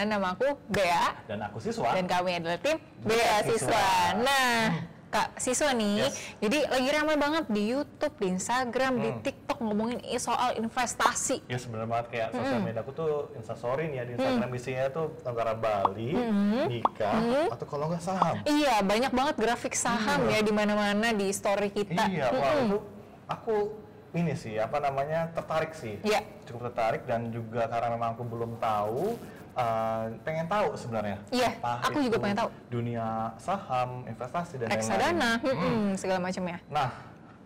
Nama aku Bea. Dan aku Siswa. Dan kami adalah tim Bea Siswa. Nah, Kak Siswa nih, jadi lagi ramai banget di YouTube, di Instagram, di TikTok ngomongin soal investasi. Ya sebenarnya banget kayak sosial media aku tuh instastory nih ya, di Instagram isinya tuh antara Bali, nikah, atau kalau nggak saham. Iya, banyak banget grafik saham ya di mana-mana di story kita. Iya, wah itu aku ini sih, apa namanya, tertarik sih. Iya. Cukup tertarik dan juga karena memang aku belum tahu, pengen tahu sebenarnya. Iya, aku juga pengen tahu. Dunia saham, investasi, dan Reksadana, lain-lain. segala macamnya. Nah,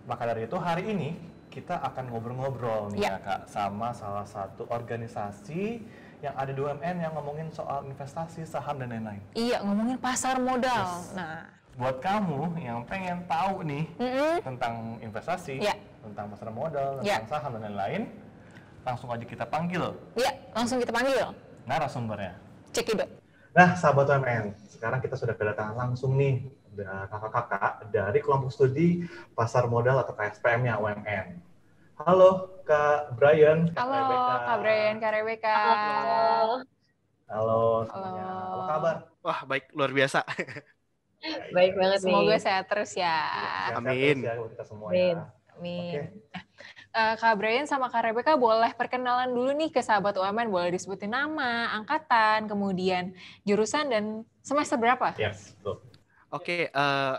maka dari itu hari ini kita akan ngobrol-ngobrol nih ya Kak, sama salah satu organisasi yang ada di UMN yang ngomongin soal investasi, saham, dan lain-lain. Iya, ngomongin pasar modal. Nah, buat kamu yang pengen tahu nih tentang investasi, tentang pasar modal, tentang saham, dan lain-lain, langsung aja kita panggil. Iya, langsung kita panggil narasumbernya. Cekidot. Nah, sahabat UMN, sekarang kita sudah kedatangan langsung nih kakak-kakak dari kelompok studi pasar modal atau KSPM-nya UMN. Halo Kak Brian, Kak Halo Rebecca. Kak Brian, Kak Rebecca. Halo semuanya. Apa kabar? Wah, baik, luar biasa. Baik banget nih. Semoga sehat terus ya. Amin. Sehat terus ya kita semua Amin. ya. Amin. Oke. Kak Brian sama Kak Rebecca boleh perkenalan dulu nih ke sahabat UMN, boleh disebutin nama, angkatan, kemudian jurusan, dan semester berapa? Yes, betul. Oke,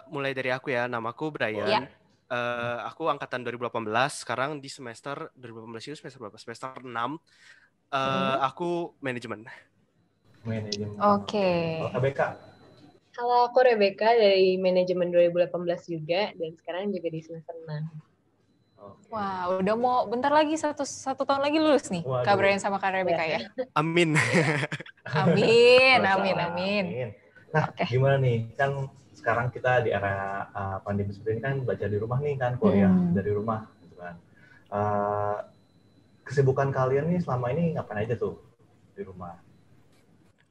mulai dari aku ya, namaku Brian. Ya. Aku angkatan 2018, sekarang di semester 2018 itu semester berapa? Semester 6. Aku manajemen. Manajemen. Oke. Kalau KBK? Halo, aku Rebecca dari manajemen 2018 juga, dan sekarang juga di semester 6. Wah, udah mau bentar lagi satu tahun lagi lulus nih. Waduh. Kak Brian sama Kak Rebecca ya. Amin. Amin. Nah, gimana nih? Kan sekarang kita di era pandemi seperti ini kan belajar di rumah nih kan, kuliah dari rumah gitu kan. Kesibukan kalian nih selama ini ngapain aja tuh di rumah?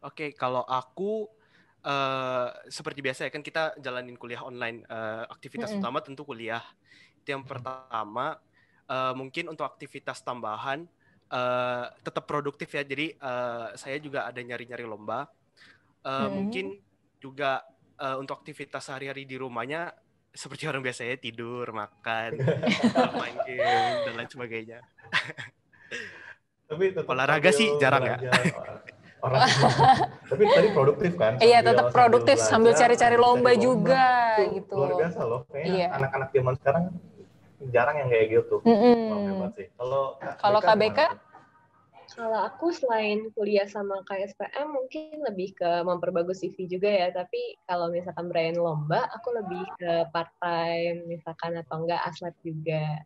Oke, kalau aku seperti biasa ya, kan kita jalanin kuliah online. Aktivitas utama tentu kuliah. Itu yang pertama. Mungkin untuk aktivitas tambahan tetap produktif ya. Jadi saya juga ada nyari-nyari lomba. Mungkin juga untuk aktivitas sehari-hari di rumahnya seperti orang biasanya, tidur, makan, main game, dan lain sebagainya. Tapi olahraga sih jarang ya. Tapi tadi produktif kan? Iya, tetap produktif sambil cari-cari lomba juga gitu. Luar biasa loh. Kayaknya anak-anak zaman sekarang jarang yang kayak gitu. Hebat sih. Kalau KBK? Kalau aku selain kuliah sama KSPM mungkin lebih ke memperbagus CV juga ya. Tapi kalau misalkan Brian lomba, aku lebih ke part time misalkan, atau enggak aslet juga.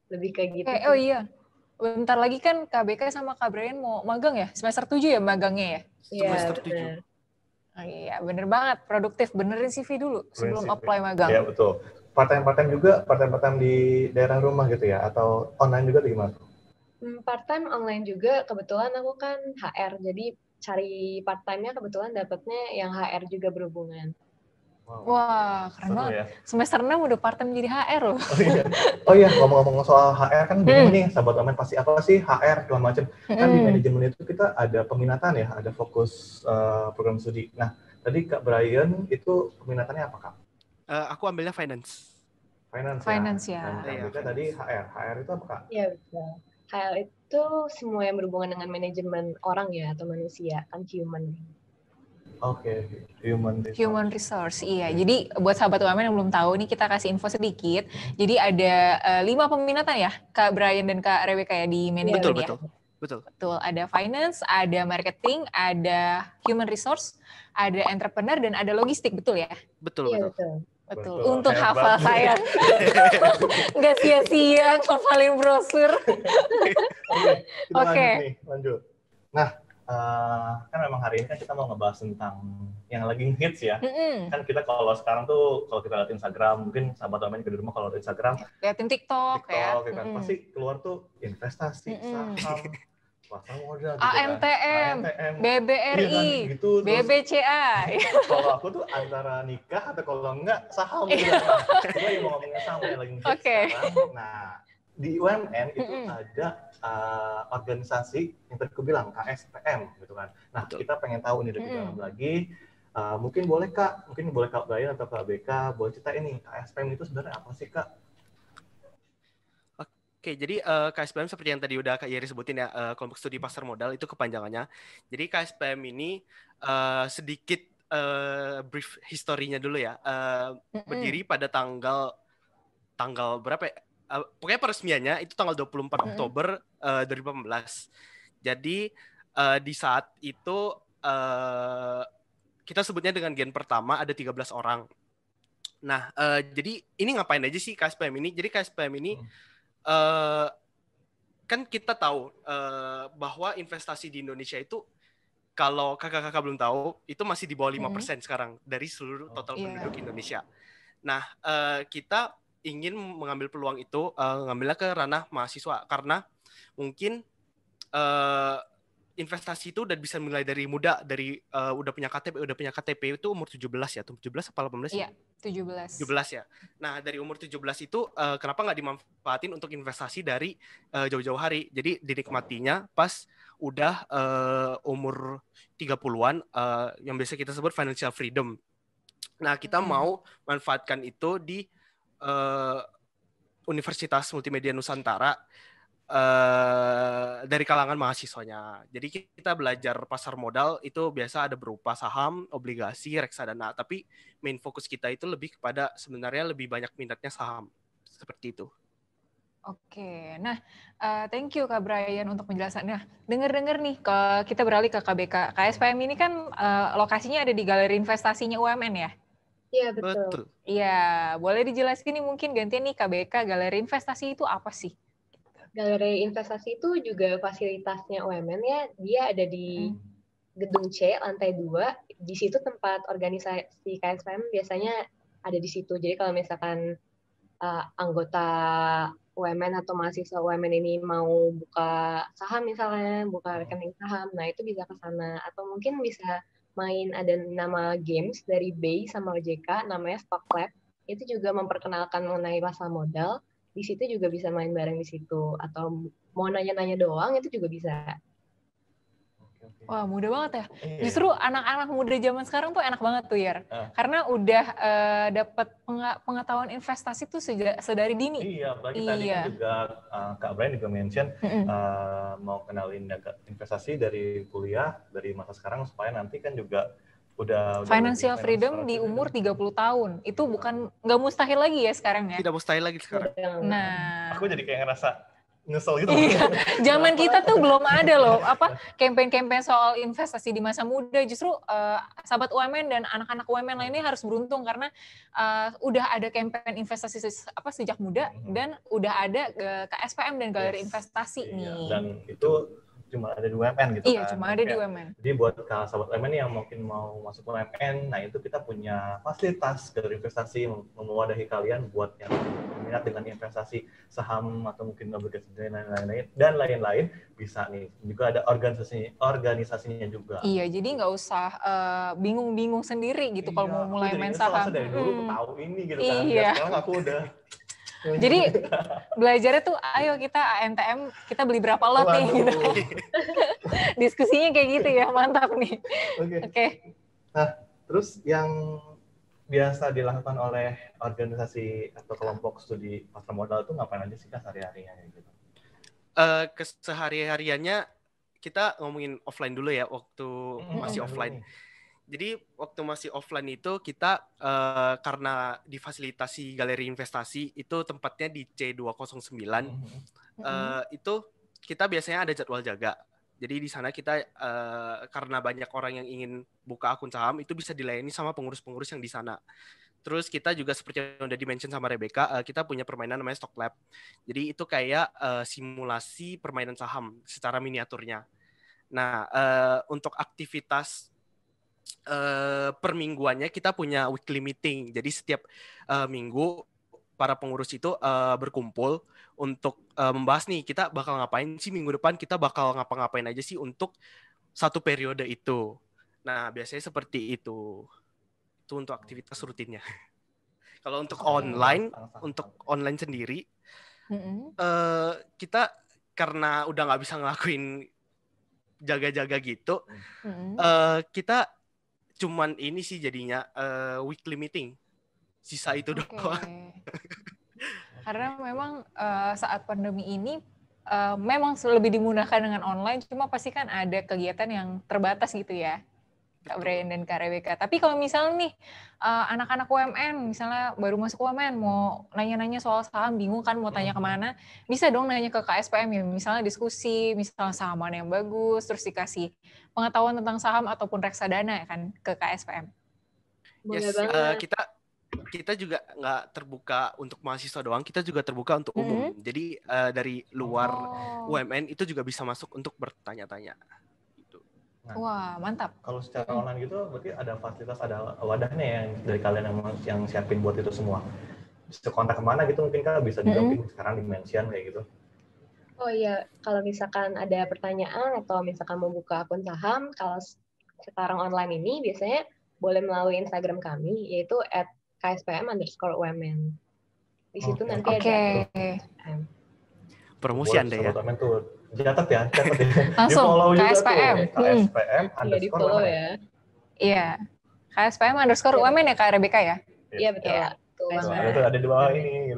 Lebih kayak gitu. Oh iya. Bentar lagi kan KBK sama Kak Brian mau magang ya? Semester 7 ya magangnya ya? Iya, Semester 7. Oh, iya, bener banget. Produktif. Benerin CV dulu sebelum apply magang. Iya, betul. Part-time juga, part-time di daerah rumah gitu ya? Atau online juga atau gimana? Part-time online juga. Kebetulan aku kan HR. Jadi cari part-time-nya kebetulan dapetnya yang HR juga berhubungan. Wah, keren banget. Ya? Semester 6 udah part-time jadi HR loh. Oh iya, ngomong-ngomong soal HR kan bingung nih, sahabat UMN pasti apa sih HR, segala macam. Kan di manajemen itu kita ada peminatan ya, ada fokus program studi. Nah, tadi Kak Brian itu peminatannya apa Kak? Aku ambilnya finance. Finance ya. Nah, Kak tadi HR. HR itu apa Kak? Iya, betul. HR itu semua yang berhubungan dengan manajemen orang ya, atau manusia, kan human. Oke, human resource. Iya. Jadi buat sahabat UMN yang belum tahu nih, kita kasih info sedikit. Jadi ada 5 peminatan ya, Kak Brian dan Kak Rebecca ya di manajemen ya. Betul. Ada finance, ada marketing, ada human resource, ada entrepreneur, dan ada logistik, betul ya? Betul. Untuk hafal saya. Nggak sia-sia ngafalin brosur. Oke. Lanjut. Nah, kan memang hari ini kan kita mau ngebahas tentang yang lagi hits ya. Kan kita kalau sekarang tuh kalau kita lihat Instagram, mungkin sahabat UMN di rumah kalau lihat Instagram, liatin TikTok ya. Kan pasti keluar tuh investasi, saham, pasar modal, AMTM, BBRI, gitu, BBCA. Kalau aku tuh antara nikah atau kalau enggak saham gitu. Kita mau ngomongin saham yang lagi hits sekarang. Nah, di UMN itu ada organisasi yang tadi aku bilang KSPM gitu kan. Nah, kita pengen tahu nih lebih dalam lagi. Mungkin boleh Kak Brian atau Kak BK boleh cerita ini KSPM itu sebenarnya apa sih Kak? Oke, jadi KSPM seperti yang tadi udah Kak Yeri sebutin ya, kelompok studi pasar modal itu kepanjangannya. Jadi KSPM ini sedikit brief historinya dulu ya. Berdiri pada tanggal berapa ya? Pokoknya peresmiannya itu tanggal 24 Oktober 2018. Jadi di saat itu kita sebutnya dengan gen pertama ada 13 orang. Nah, jadi ini ngapain aja sih KSPM ini? Jadi KSPM ini kan kita tahu bahwa investasi di Indonesia itu kalau kakak-kakak belum tahu itu masih di bawah 5% sekarang dari seluruh total penduduk Indonesia. Nah, kita ingin mengambil peluang itu, ngambilnya ke ranah mahasiswa karena mungkin investasi itu udah bisa mulai dari muda, dari udah punya KTP itu umur 17 ya, 17 apa 18 ya? Iya, 17 ya. Nah, dari umur 17 itu kenapa nggak dimanfaatin untuk investasi dari jauh-jauh hari? Jadi dinikmatinya pas udah umur 30-an yang biasa kita sebut financial freedom. Nah, kita mau manfaatkan itu di Universitas Multimedia Nusantara dari kalangan mahasiswanya. Jadi kita belajar pasar modal itu biasa ada berupa saham, obligasi, reksadana. Tapi main fokus kita itu lebih kepada sebenarnya lebih banyak minatnya saham. Seperti itu. Oke, nah thank you Kak Brian untuk penjelasannya. Dengar-dengar nih, kita beralih ke KBK. KSPM ini kan lokasinya ada di Galeri Investasinya UMN ya? Iya, betul. Iya, boleh dijelaskan nih mungkin gantian nih KBK, Galeri Investasi itu apa sih? Galeri investasi itu juga fasilitasnya UMN ya, dia ada di gedung C, lantai 2, di situ tempat organisasi KSPM biasanya ada di situ. Jadi kalau misalkan anggota UMN atau mahasiswa UMN ini mau buka saham misalnya, buka rekening saham, nah itu bisa ke sana. Atau mungkin bisa main, ada nama games dari BEI sama OJK, namanya Stock Lab, itu juga memperkenalkan mengenai pasar modal. Di situ juga bisa main bareng di situ, atau mau nanya-nanya doang itu juga bisa. Wah, mudah banget ya. Justru anak-anak muda zaman sekarang tuh enak banget tuh ya. Karena udah dapat pengetahuan investasi tuh sedari dini. Iya, apalagi tadi kan juga Kak Brian juga mention mau kenalin investasi dari kuliah, dari masa sekarang supaya nanti kan juga udah financial freedom di umur 30 tahun. Itu nggak mustahil lagi ya sekarang ya? Tidak mustahil lagi sekarang. Nah, aku jadi kayak ngerasa nyesel gitu. Iya, zaman kita tuh belum ada loh campaign-campaign soal investasi di masa muda. Justru sahabat UMN dan anak-anak UMN lainnya harus beruntung karena udah ada campaign investasi sejak muda dan udah ada KSPM dan Galeri Investasi nih. Dan itu cuma ada di UMN gitu kan. Iya, cuma ada di UMN. Jadi buat sahabat UMN yang mungkin mau masuk UMN, nah itu kita punya fasilitas Galeri Investasi mewadahi kalian buat yang minat dengan investasi saham atau mungkin obligasi dan lain-lain bisa nih. Juga ada organisasinya juga. Iya, jadi nggak usah bingung-bingung sendiri gitu kalau mau mulai main saham. Dari dulu tahu ini gitu kan. Iya. Sekarang aku udah jadi belajarnya tuh ayo kita AMTM kita beli berapa lot nih gitu. Diskusinya kayak gitu ya, mantap nih. Oke. Nah, terus yang biasa dilakukan oleh organisasi atau kelompok studi pasar modal itu ngapain aja sih Kak sehari-harinya gitu? Kesehari-hariannya kita ngomongin offline dulu ya, waktu masih offline. Jadi waktu masih offline itu kita karena difasilitasi Galeri Investasi itu tempatnya di C209 itu kita biasanya ada jadwal jaga. Jadi di sana kita karena banyak orang yang ingin buka akun saham itu bisa dilayani sama pengurus-pengurus yang di sana. Terus kita juga seperti yang udah di-mention sama Rebecca, kita punya permainan namanya Stock Lab. Jadi itu kayak simulasi permainan saham secara miniaturnya. Nah, untuk aktivitas per mingguannya kita punya weekly meeting. Jadi setiap minggu para pengurus itu berkumpul untuk membahas nih kita bakal ngapain sih minggu depan, kita bakal ngapa-ngapain aja sih untuk satu periode itu. Nah, biasanya seperti itu. Itu untuk aktivitas rutinnya. Kalau untuk online sendiri kita karena udah nggak bisa ngelakuin jaga-jaga gitu, kita cuman ini sih jadinya weekly meeting, sisa itu doang. Karena memang saat pandemi ini memang lebih dimudahkan dengan online, cuma pasti kan ada kegiatan yang terbatas gitu ya, Kak Brian dan Kak Rebecca. Tapi kalau misalnya nih anak-anak UMN, misalnya baru masuk UMN, mau nanya-nanya soal saham, bingung kan mau tanya kemana, bisa dong nanya ke KSPM ya, misalnya diskusi, misalnya saham mana yang bagus, terus dikasih pengetahuan tentang saham ataupun reksadana ya kan ke KSPM. Yes, kita juga nggak terbuka untuk mahasiswa doang, kita juga terbuka untuk umum. Jadi dari luar UMN itu juga bisa masuk untuk bertanya-tanya. Nah, wah, mantap. Kalau secara online gitu, berarti ada fasilitas, ada wadahnya yang dari kalian yang siapin buat itu semua. Bisa kontak kemana gitu mungkin Kak, bisa juga mungkin sekarang di-mention kayak gitu. Oh iya, kalau misalkan ada pertanyaan atau misalkan mau buka akun saham, kalau sekarang online ini biasanya boleh melalui Instagram kami, yaitu @kspm_women. Di situ nanti ada promosi Anda ya. Sobat tuh catat ya. Langsung KSPM. KSPM_women ya. Iya. KSPM_women ya Kak Rebecca ya? Iya betul. Ada di bawah ini.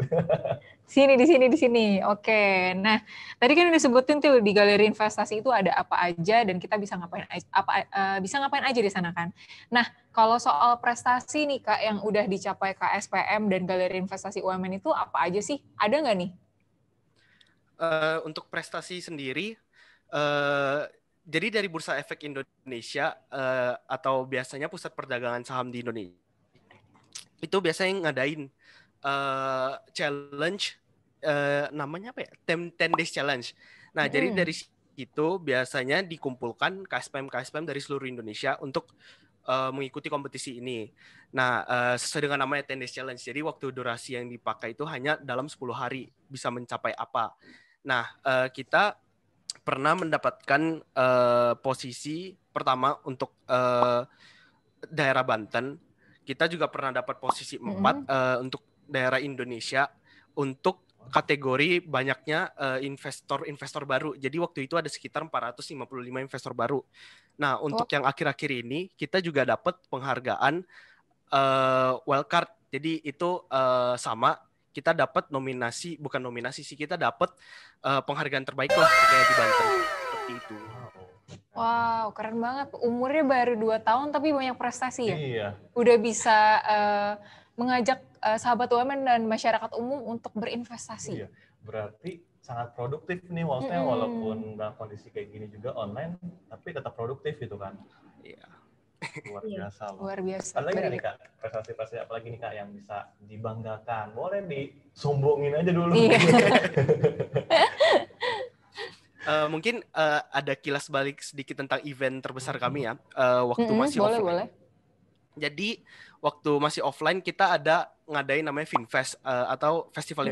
Di sini. Oke. Nah, tadi kan udah sebutin tuh di galeri investasi itu ada apa aja dan kita bisa ngapain aja di sana kan. Nah, kalau soal prestasi nih Kak yang udah dicapai KSPM dan galeri investasi UMN itu apa aja sih? Ada nggak nih? Untuk prestasi sendiri, jadi dari Bursa Efek Indonesia atau biasanya Pusat Perdagangan Saham di Indonesia itu biasanya ngadain challenge, namanya apa ya? 10 days challenge. Nah, jadi dari situ biasanya dikumpulkan KSPM dari seluruh Indonesia untuk mengikuti kompetisi ini. Nah, sesuai dengan namanya 10 days challenge. Jadi waktu durasi yang dipakai itu hanya dalam 10 hari bisa mencapai apa. Nah, kita pernah mendapatkan posisi pertama untuk daerah Banten. Kita juga pernah dapat posisi 4 untuk daerah Indonesia untuk kategori banyaknya investor baru. Jadi waktu itu ada sekitar 455 investor baru. Nah, untuk yang akhir-akhir ini kita juga dapat penghargaan wildcard. Jadi itu sama, kita dapat bukan nominasi sih, kita dapat penghargaan terbaik lah kayak di Banten. Seperti itu. Wow, keren banget. Umurnya baru 2 tahun tapi banyak prestasi ya? Iya. Udah bisa mengajak sahabat UMN dan masyarakat umum untuk berinvestasi. Iya, berarti sangat produktif nih, maksudnya walaupun dalam kondisi kayak gini juga online, tapi tetap produktif gitu kan. Iya. Luar biasa loh. Luar biasa. Ada lagi nih Kak, prestasi-prestasi apa lagi nih Kak yang bisa dibanggakan? Boleh disombongin aja dulu. Iya. Mungkin ada kilas balik sedikit tentang event terbesar kami ya, waktu masih offline. Boleh. Jadi waktu masih offline kita ada ngadain namanya FinFest atau Festival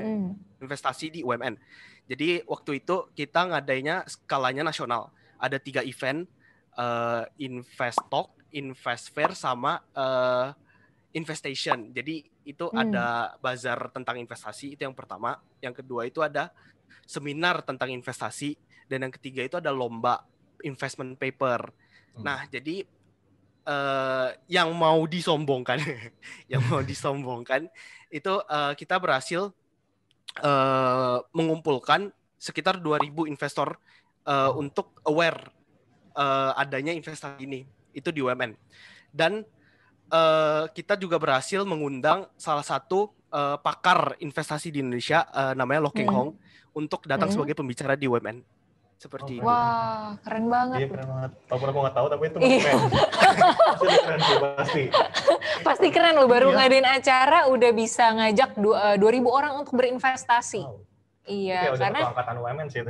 Investasi di UMN. Jadi waktu itu kita ngadainnya skalanya nasional. Ada 3 event, Investtalk, Investfair, sama Investation. Jadi itu ada bazar tentang investasi, itu yang pertama. Yang kedua itu ada seminar tentang investasi. Dan yang ketiga itu ada lomba investment paper. Nah, jadi yang mau disombongkan itu kita berhasil mengumpulkan sekitar 2.000 investor untuk aware adanya investasi ini itu di UMN. Dan kita juga berhasil mengundang salah satu pakar investasi di Indonesia namanya Lo Keng Hong untuk datang sebagai pembicara di UMN. Seperti itu. Wah, keren banget. Iya, keren banget. Walaupun aku nggak tahu, tapi itu keren. Keren sih, pasti. Pasti keren loh, baru ngadain acara udah bisa ngajak 2.000 orang untuk berinvestasi. Wow. Iya, karena angkatan UMN sih itu.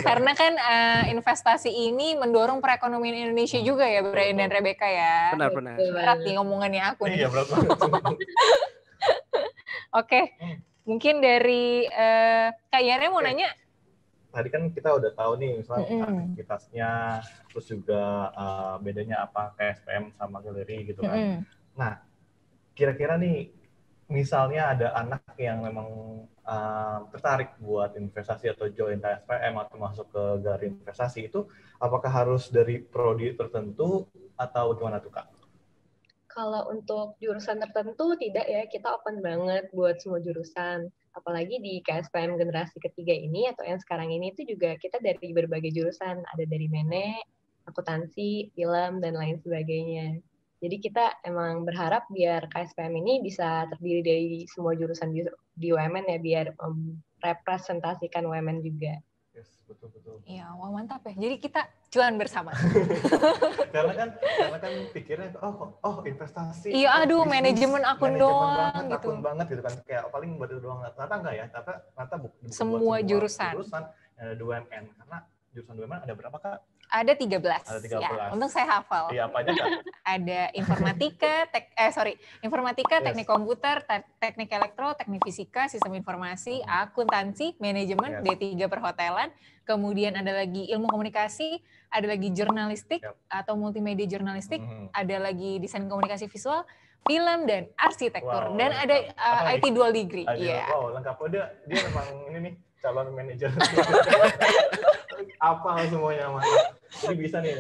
Karena kan investasi ini mendorong perekonomian Indonesia juga ya, Brian dan Rebecca ya. Benar. Berat nih ngomongannya aku nih. Iya, berat banget. Oke, mungkin dari Kak Yare mau nanya. Tadi kan kita udah tahu nih misalnya aktivitasnya, terus juga bedanya apa KSPM sama galeri gitu kan. Nah, kira-kira nih misalnya ada anak yang memang tertarik buat investasi atau join KSPM atau masuk ke galeri investasi itu, apakah harus dari prodi tertentu atau gimana tuh Kak? Kalau untuk jurusan tertentu tidak ya, kita open banget buat semua jurusan. Apalagi di KSPM generasi ketiga ini atau yang sekarang ini itu juga kita dari berbagai jurusan. Ada dari akuntansi, film, dan lain sebagainya. Jadi kita emang berharap biar KSPM ini bisa terdiri dari semua jurusan di UMN ya, biar merepresentasikan UMN juga. Yes, betul. Iya, wah mantap ya. Jadi kita cuan bersama. karena kan pikirnya investasi. Iya, aduh, bisnis, manajemen akun doang gitu. Akun banget gitu kan, kayak paling buat itu doang. Ternyata enggak ya, ternyata bukan semua jurusan yang ada di UMN. Karena jurusan UMN ada berapa Kak? Ada 13. Ada 13. Ya, untung saya hafal. Iya, apa aja Kak? Ada informatika, teknik komputer, teknik elektro, teknik fisika, sistem informasi, akuntansi, manajemen, D3 perhotelan, kemudian ada lagi ilmu komunikasi, ada lagi jurnalistik atau multimedia jurnalistik, ada lagi desain komunikasi visual, film dan arsitektur, dan ada IT dual degree. Iya. Wow, lengkap. Dia memang ini nih calon manajer. Apa semuanya mantap. Jadi bisa nih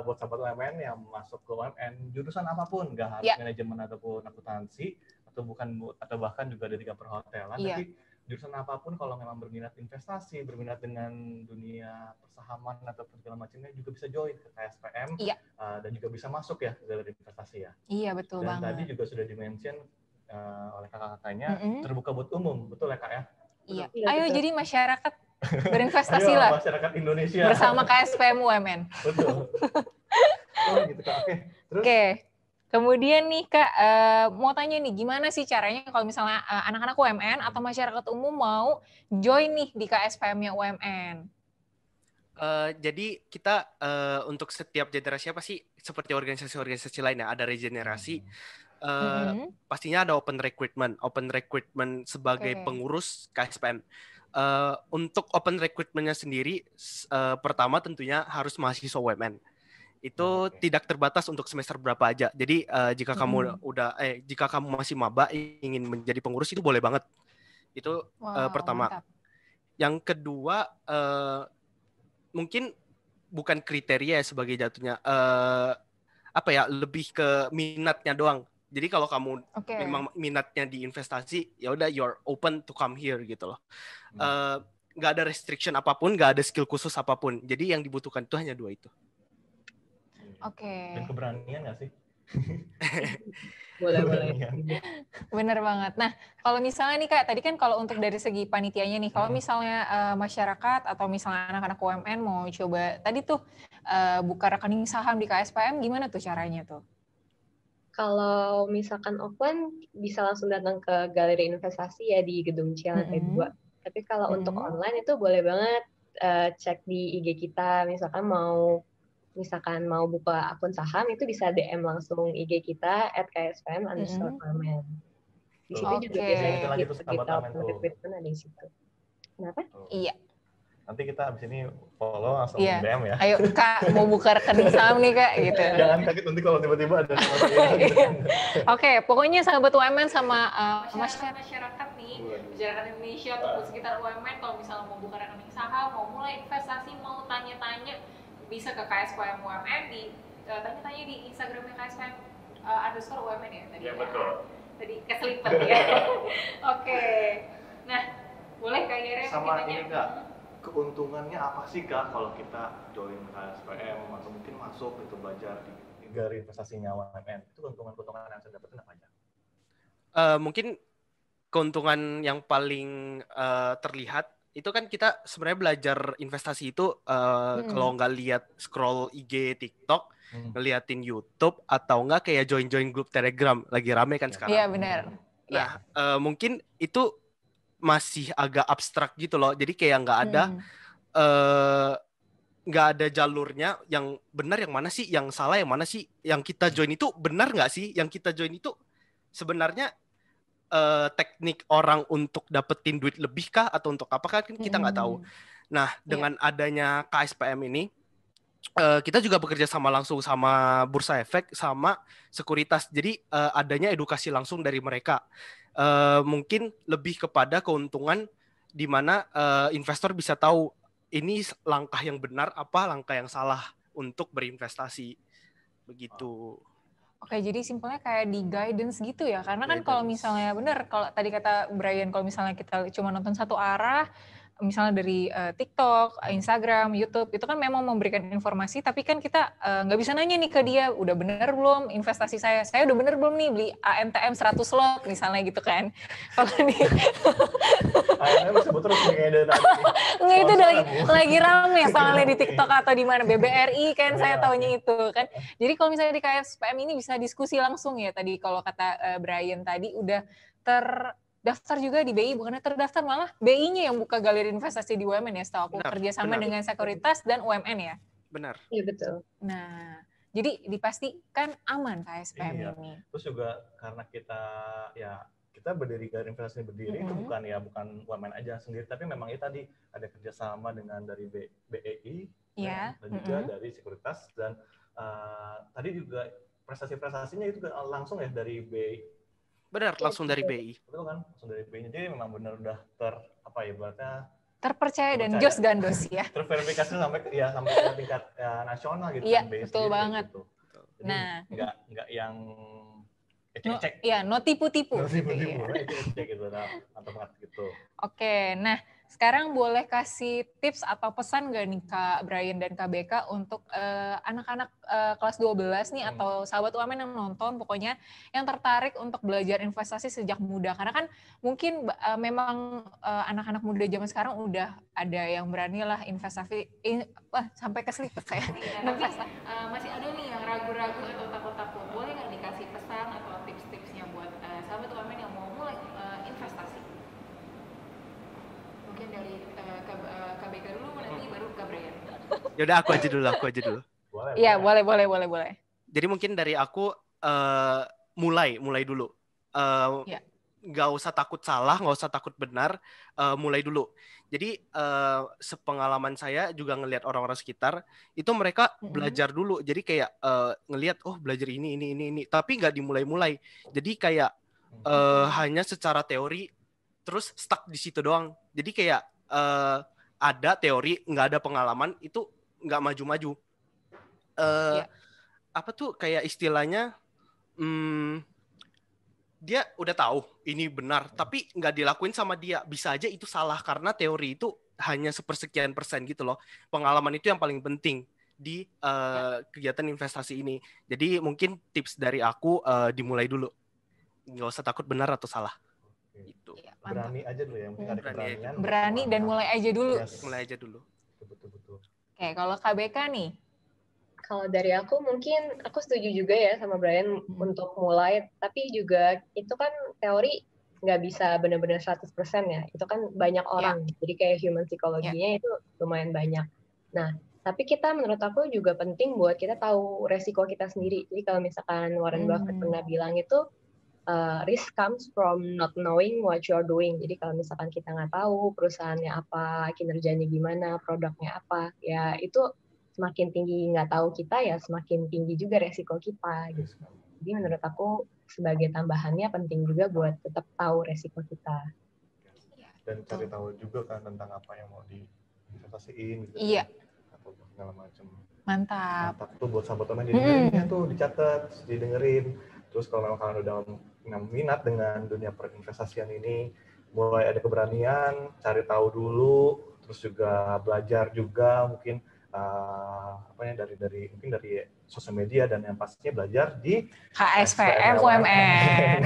buat sahabat UMN yang masuk ke UMN jurusan apapun, nggak harus manajemen ataupun akuntansi atau bahkan juga ada 3 perhotelan. Tapi jurusan apapun kalau memang berminat investasi, berminat dengan dunia persahaman ataupun segala macamnya juga bisa join ke KSPM dan juga bisa masuk ya ke galeri investasi ya. Iya betul banget. Dan tadi juga sudah di-mention oleh kakak-kakaknya terbuka buat umum, betul ya Kak ya? Iya. Ayo jadi masyarakat berinvestasi lah. Masyarakat Indonesia. Bersama KSPM UMN. Betul. Gitu Kak. Oke. Terus? Oke. Kemudian nih Kak, mau tanya nih, gimana sih caranya kalau misalnya anak-anak UMN atau masyarakat umum mau join nih di KSPM-nya UMN? Jadi kita untuk setiap generasi apa sih, seperti organisasi-organisasi lainnya, ada regenerasi, pastinya ada open recruitment sebagai pengurus KSPM. Untuk open recruitment-nya sendiri, pertama tentunya harus mahasiswa UMN. Itu tidak terbatas untuk semester berapa aja. Jadi jika kamu masih maba ingin menjadi pengurus itu boleh banget. Itu pertama. Mantap. Yang kedua mungkin bukan kriteria sebagai jatuhnya lebih ke minatnya doang. Jadi kalau kamu memang minatnya di investasi, ya udah you're open to come here gitu loh. Nggak ada restriction apapun, nggak ada skill khusus apapun. Jadi yang dibutuhkan itu hanya 2 itu. Dan keberanian nggak sih? Boleh. Bener banget. Nah, kalau misalnya nih Kak, tadi kan kalau untuk dari segi panitianya nih, kalau misalnya masyarakat atau misalnya anak-anak UMN mau coba tadi tuh buka rekening saham di KSPM, gimana tuh caranya tuh? Kalau misalkan offline bisa langsung datang ke galeri investasi ya di gedung C lantai 2. Tapi kalau untuk online itu boleh banget cek di IG kita, misalkan mau buka akun saham itu bisa DM langsung IG kita @kspm_UMN. Di situ juga biasanya kita open recruitment ada di situ. Kenapa? Iya. Nanti kita abis ini follow langsung DM ya. Ayo Kak, mau buka rekening saham nih Kak, gitu. Jangan kaget nanti kalau tiba-tiba ada Oke, pokoknya sahabat UMN sama masyarakat nih, masyarakat Indonesia ataupun sekitar UMN, kalau misalnya mau buka rekening saham, mau mulai investasi, mau tanya-tanya, bisa ke KSPM UMN, tanya-tanya di Instagramnya KSPM _UMN ya tadi. Iya betul. Tadi keselipet ya. Oke. Nah, boleh Kak Gere sama ini Kak, keuntungannya apa sih Kak kalau kita join KSPM atau mungkin masuk itu belajar di galeri investasinya UMN? Itu keuntungan-keuntungan yang saya dapetin apa aja? Mungkin keuntungan yang paling terlihat itu kan kita sebenarnya belajar investasi itu kalau nggak lihat scroll IG, TikTok, ngeliatin YouTube atau nggak kayak join grup Telegram lagi rame kan sekarang. Iya benar. Nah mungkin itu masih agak abstrak gitu loh. Jadi kayak nggak ada jalurnya yang benar yang mana sih, yang salah yang mana sih, yang kita join itu benar nggak sih, yang kita join itu sebenarnya teknik orang untuk dapetin duit lebih kah atau untuk apa kan kita nggak tahu. Nah dengan adanya KSPM ini kita juga bekerja sama langsung sama Bursa Efek sama Sekuritas. Jadi adanya edukasi langsung dari mereka. Mungkin lebih kepada keuntungan di mana investor bisa tahu ini langkah yang benar apa langkah yang salah untuk berinvestasi. Begitu. Oke, jadi simpelnya kayak di guidance gitu ya. Karena kan kalau misalnya benar, kalau tadi kata Brian, kalau misalnya kita cuma nonton satu arah, misalnya dari TikTok, Instagram, YouTube, itu kan memang memberikan informasi, tapi kan kita nggak bisa nanya nih ke dia, udah bener belum investasi saya udah bener belum nih beli AMTM 100 lot misalnya gitu kan. Kalau nih AMTM sebut terus nih kayaknya dari tadi. nggak, itu udah lagi rame soalnya di TikTok atau di mana, BBRI kan saya taunya itu kan. Jadi kalau misalnya di KSPM ini bisa diskusi langsung ya, tadi kalau kata Brian tadi udah terdaftar juga di BI, bukannya terdaftar, malah BI-nya yang buka galeri investasi di UMN ya, setahu aku, kerjasama dengan Sekuritas dan UMN ya. Benar. Iya betul. Nah, jadi dipastikan aman KSPM ini. Terus juga karena kita berdiri, galeri investasi berdiri itu bukan UMN aja sendiri, tapi memang itu tadi ada kerjasama dengan dari BEI dan juga dari Sekuritas, dan tadi juga prestasi-prestasinya itu langsung ya dari BEI. Benar, langsung dari BI. Betul kan? Langsung dari BI. Jadi memang benar udah berarti terpercaya dan jos gandos ya. Terverifikasi sampai ke tingkat nasional gitu. Iya, betul banget. Gitu. Jadi nggak yang cek-cek. Iya, no tipu-tipu. Tipu-tipu, cek gitu, atau gitu. Oke, nah sekarang boleh kasih tips atau pesan nggak nih Kak Brian dan Kak Beka untuk anak-anak kelas 12 nih atau sahabat UMN yang nonton, pokoknya yang tertarik untuk belajar investasi sejak muda. Karena kan mungkin memang anak-anak muda zaman sekarang udah ada yang berani lah investasi, sampai keselipet saya. Masih ada nih yang ragu-ragu atau takut-takut. Boleh nggak dikasih pesan atau tips-tipsnya buat sahabat UMN yang mau mulai investasi? Mungkin dari Kak Beka dulu, nanti baru Kak Brian. Yaudah aku aja dulu. Iya, boleh. Jadi mungkin dari aku mulai dulu. Nggak usah takut salah, nggak usah takut benar, mulai dulu. Jadi sepengalaman saya juga ngelihat orang-orang sekitar itu mereka belajar dulu. Jadi kayak ngelihat belajar ini, tapi nggak dimulai-mulai. Jadi kayak hanya secara teori terus stuck di situ doang. Jadi kayak ada teori, nggak ada pengalaman, itu nggak maju-maju. Apa tuh kayak istilahnya, dia udah tahu ini benar, tapi nggak dilakuin sama dia. Bisa aja itu salah karena teori itu hanya sepersekian persen gitu loh. Pengalaman itu yang paling penting di kegiatan investasi ini. Jadi mungkin tips dari aku dimulai dulu. Nggak usah takut benar atau salah. Gitu. Berani aja dulu ya, mungkin ada keberanian. Berani dan mulai aja dulu. Mulai aja dulu. Betul. Oke, kalau Kak Beka nih? Kalau dari aku mungkin aku setuju juga ya sama Brian untuk mulai, tapi juga itu kan teori nggak bisa benar-benar 100% ya. Itu kan banyak orang, jadi kayak human psikologinya itu lumayan banyak. Nah, tapi menurut aku juga penting buat kita tahu resiko kita sendiri. Jadi kalau misalkan Warren Buffett pernah bilang itu, risk comes from not knowing what you're doing. Jadi kalau misalkan kita nggak tahu perusahaannya apa, kinerjanya gimana, produknya apa, ya itu semakin tinggi nggak tahu kita ya semakin tinggi juga resiko kita gitu. Jadi menurut aku sebagai tambahannya penting juga buat tetap tahu resiko kita. Dan cari tahu juga kan tentang apa yang mau diinvestasiin gitu. Iya. Atau segala macam. Mantap tuh buat sahabat teman didengerinnya tuh, dicatat, didengerin. Terus kalau memang kalian udah minat dengan dunia perinvestasian ini, mulai ada keberanian, cari tahu dulu, terus juga belajar juga mungkin dari sosial media, dan yang pastinya belajar di KSPM UMN.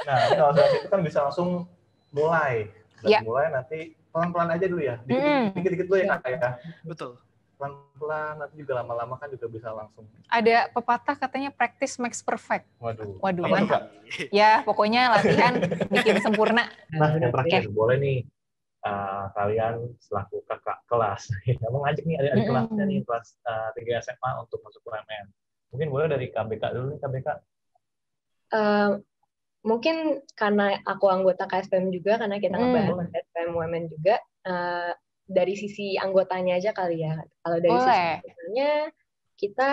Nah, kalau itu kan bisa langsung mulai. Mulai nanti pelan-pelan aja dulu ya. Dikit-dikit dulu ya Kak ya. Betul. Pelan-pelan, nanti juga lama-lama kan juga bisa langsung. Ada pepatah katanya practice makes perfect. Waduh mantap. Ya, pokoknya latihan bikin sempurna. Nah, yang terakhir boleh nih kalian selaku kakak kelas mau ngajak nih adik-adik kelas dari kelas 3 SMA untuk masuk UMN. Mungkin boleh dari KBK dulu nih, KBK. Mungkin karena aku anggota KSPM juga, karena kita ngebahas KSPM UMN juga, dari sisi anggotanya aja kali ya. Kalau dari sisi anggotanya, kita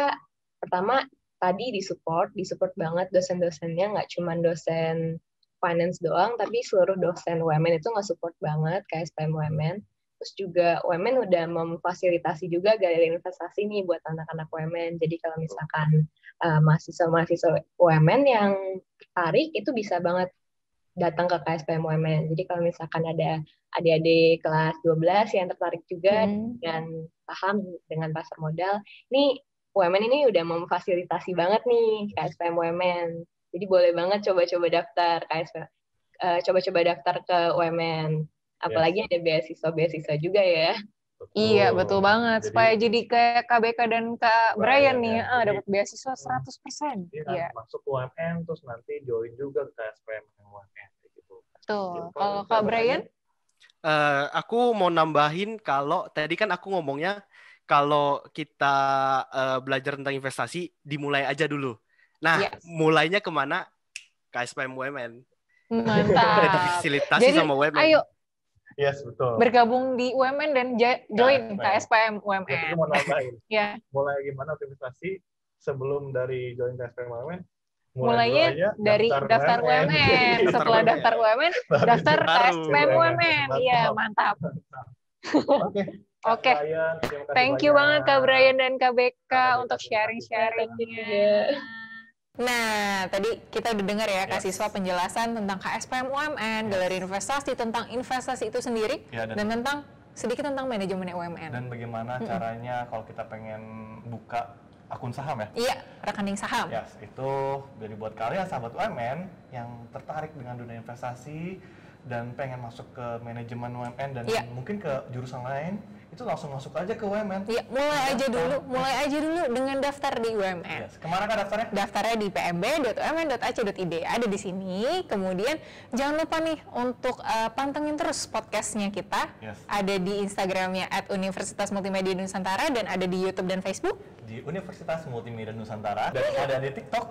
pertama tadi disupport banget dosen-dosennya, nggak cuma dosen finance doang, tapi seluruh dosen UMN itu nggak support banget KSPM UMN. Terus juga UMN udah memfasilitasi juga galeri investasi nih buat anak-anak UMN. Jadi kalau misalkan mahasiswa-mahasiswa UMN yang tertarik, itu bisa banget datang ke KSPM UMN. Jadi kalau misalkan ada adik-adik kelas 12 yang tertarik juga dengan paham dengan pasar modal, ini UMN ini udah memfasilitasi banget nih KSPM UMN. Jadi boleh banget coba-coba daftar KSPM, coba-coba daftar ke UMN. Apalagi ada beasiswa juga ya. Betul. Iya, betul banget. Supaya jadi kayak KBK dan Kak Brian nih, dapat beasiswa 100%. Iya. Masuk UMN, terus nanti join juga ke KSPM UMN. Gitu. Betul. Kalau Kak Brian? Aku mau nambahin kalau tadi kan aku ngomongnya kalau kita belajar tentang investasi, dimulai aja dulu. Nah, mulainya kemana? KSPM UMN. Mantap. Difasilitasi sama UMN. Ayo. Yes, betul. Bergabung di UMN dan join KSPM UMN. Mau nambahin. Mulai gimana investasi sebelum dari join KSPM UMN? Mulainya dari daftar UMN. Setelah daftar UMN, daftar KSPM UMN. Iya, mantap. Oke. Thank you banget Kak Brian dan Kak Beka untuk sharing-sharingnya. Nah, tadi kita udah dengar ya Kak Siswa penjelasan tentang KSPM UMN, galeri investasi, tentang investasi itu sendiri, dan tentang sedikit tentang manajemen UMN. Dan bagaimana caranya kalau kita pengen buka akun saham ya? Iya, rekening saham. Yes, itu dari buat kalian sahabat UMN yang tertarik dengan dunia investasi dan pengen masuk ke manajemen UMN dan mungkin ke jurusan lain, itu langsung masuk aja ke UMN. Iya, mulai aja dulu dengan daftar di UMN. Yes. Kemana Kak daftarnya? Daftarnya di pmb.umn.ac.id. Ada di sini. Kemudian jangan lupa nih untuk pantengin terus podcastnya kita. Yes. Ada di Instagramnya @Universitas Multimedia Nusantara dan ada di YouTube dan Facebook. Di Universitas Multimedia Nusantara dan ada di TikTok.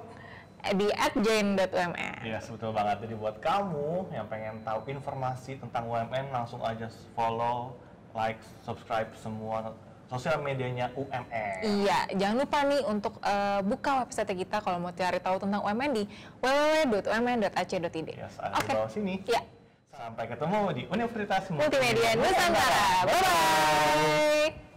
Di @join.umn. Yes, betul banget. Jadi buat kamu yang pengen tahu informasi tentang UMN, langsung aja follow, like, subscribe semua sosial medianya UMN. Iya, jangan lupa nih untuk buka website kita kalau mau cari tahu tentang UMN di www.umn.ac.id. Yes, ada di bawah sini. Iya. Sampai ketemu di Universitas Multimedia Nusantara. Bye-bye.